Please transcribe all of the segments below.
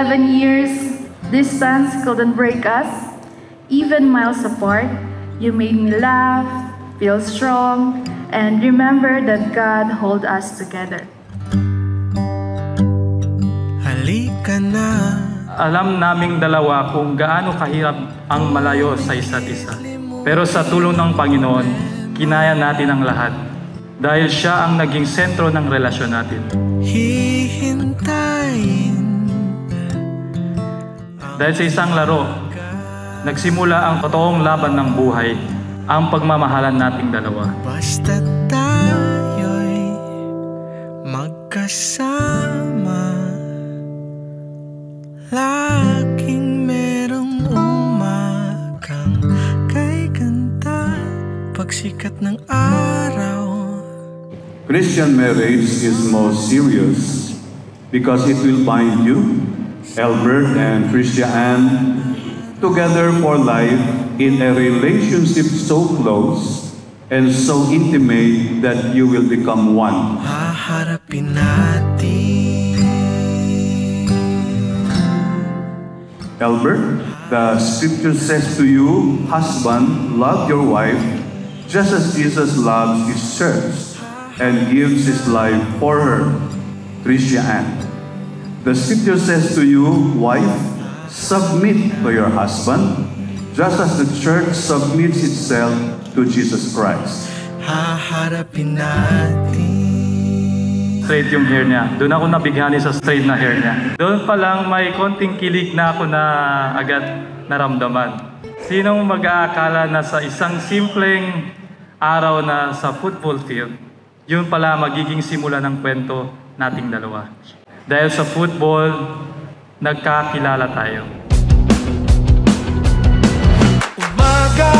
11 years, distance couldn't break us. Even miles apart, you made me laugh, feel strong, and remember that God holds us together. Halika na. Alam naming dalawa kung gaano kahirap ang malayo sa isa't isa. Pero sa tulong ng Panginoon, kinaya natin ang lahat. Dahil siya ang naging sentro ng relasyon natin. Hihintayin. Dahil sa isang laro, nagsimula ang totoong laban ng buhay, ang pagmamahalan nating dalawa. Basta tayo'y magkasama, laging merong umakang kay ganda pagsikat ng araw. Christian marriage is most serious because it will bind you, Albert and Christian Ann, together for life in a relationship so close and so intimate that you will become one. Haharapin natin. Albert, the scripture says to you, husband, love your wife just as Jesus loves his church and gives his life for her. Christian Ann. The scripture says to you, wife, submit to your husband, just as the church submits itself to Jesus Christ. Haharapin natin. Straight yung hair niya. Doon ako nabighani sa straight na hair niya. Doon pa lang may konting kilig na ako na agad naramdaman. Sinong mag-aakala na sa isang simpleng araw na sa football field, yun pala magiging simula ng kwento nating dalawa. Dahil sa football, nagkakilala tayo. Umaga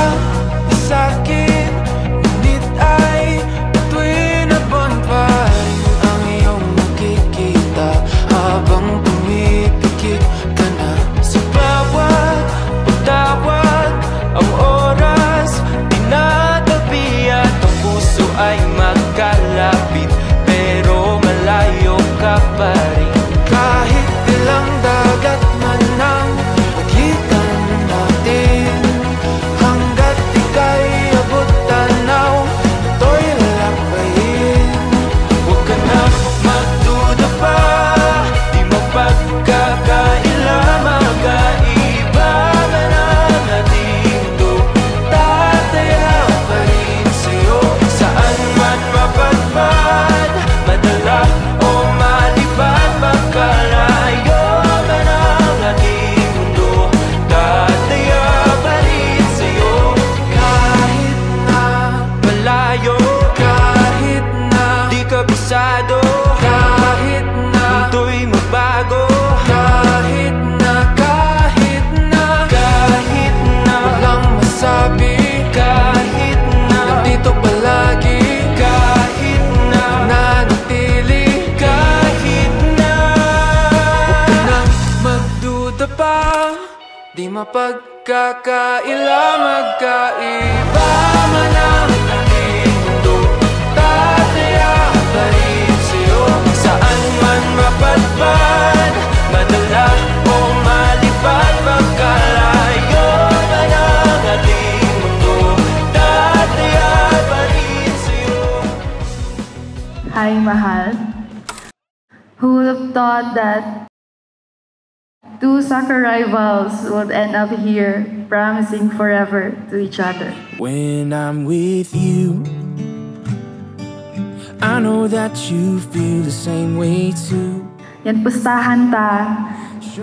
sa akin, ngunit ay tuwing na bonfire ang iyong nakikita habang pumipikit ka na sa bawat pagtawag. Ang oras tinatabi at ang puso ay magkalapit, pero malayo ka pa rin. Kahit ilang dagat man ang pagitan natin, hanggat ika'y abot tanaw, ito'y lalampayin. Huwag ka na magduda pa, di mapagkakaila, magkaiba man ang ating mundo. Tataya pa rin sa'yo, saan man mapadpad, madala o malipad, magkalayo man ang ating mundo. Tataya pa rin sa'yo, kahit na malayo, kahit na di kabisado, kahit na mundo'y magbago, kahit na walang masabi, kahit na nandito palagi, kahit na nanatili, kahit na huwag ka nang magduda pa, di mapagkakaila, magkaiba man ang ating mundo. Tataya pa rin sa'yo, saan man mapadpad, madala o malipad, magkalayo man ang ating mundo. Tataya pa rin sa'yo. Hi, mahal. Who would have thought that two soccer rivals would end up here, promising forever to each other? When I'm with you, I know that you feel the same way too. Yan pustahan ta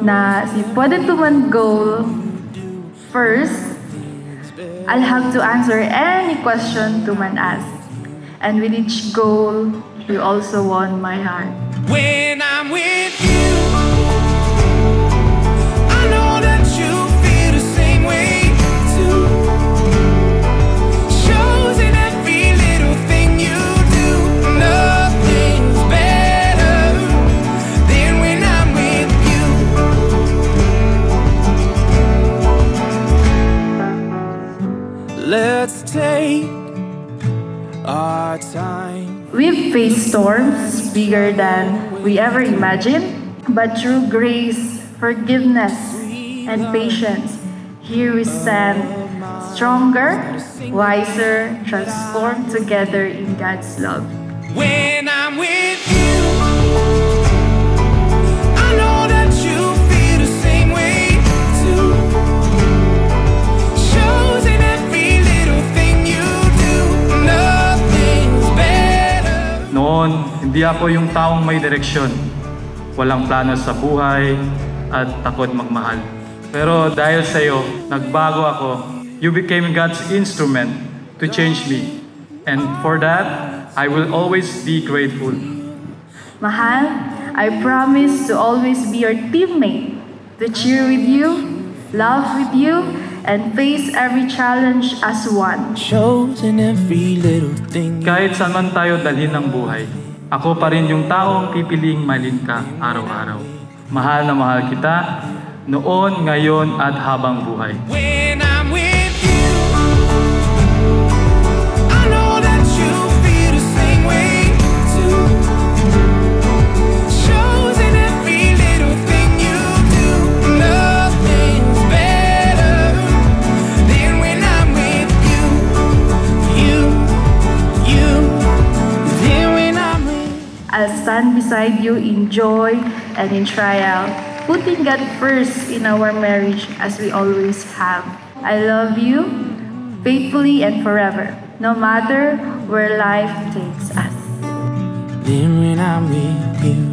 na si pwede tuman goal first. I'll have to answer any question tuman ask. And with each goal, you also won my heart. When I'm with you, I know that you feel the same way too. Shows in every little thing you do. Nothing's better than when I'm with you. Let's take our time. We've faced storms bigger than we ever imagined, but through grace, forgiveness, and patience. Here we stand, stronger, wiser, transformed together in God's love. When I'm with you, I know that you feel the same way too. Shows in every little thing you do. Nothing's better. Noon, hindi ako yung taong may direksyon, walang plano sa buhay, at takot magmahal. Pero dahil sa iyo, nagbago ako. You became God's instrument to change me. And for that, I will always be grateful. Mahal, I promise to always be your teammate, to cheer with you, laugh with you, and face every challenge as one. Shows in every little thing. Kahit saan man tayo dalhin ng buhay, ako pa rin yung taong pipiling mahalin ka araw-araw. Mahal na mahal kita, noon, ngayon, at habang buhay. When I'm with you, I know that you feel the same way too. Shows in every little thing you do. Nothing's better than when I'm with you. Then when I'm with I'll stand beside you in joy and in trial, putting God first in our marriage as we always have. I love you faithfully and forever, no matter where life takes us. Then when I'm with you.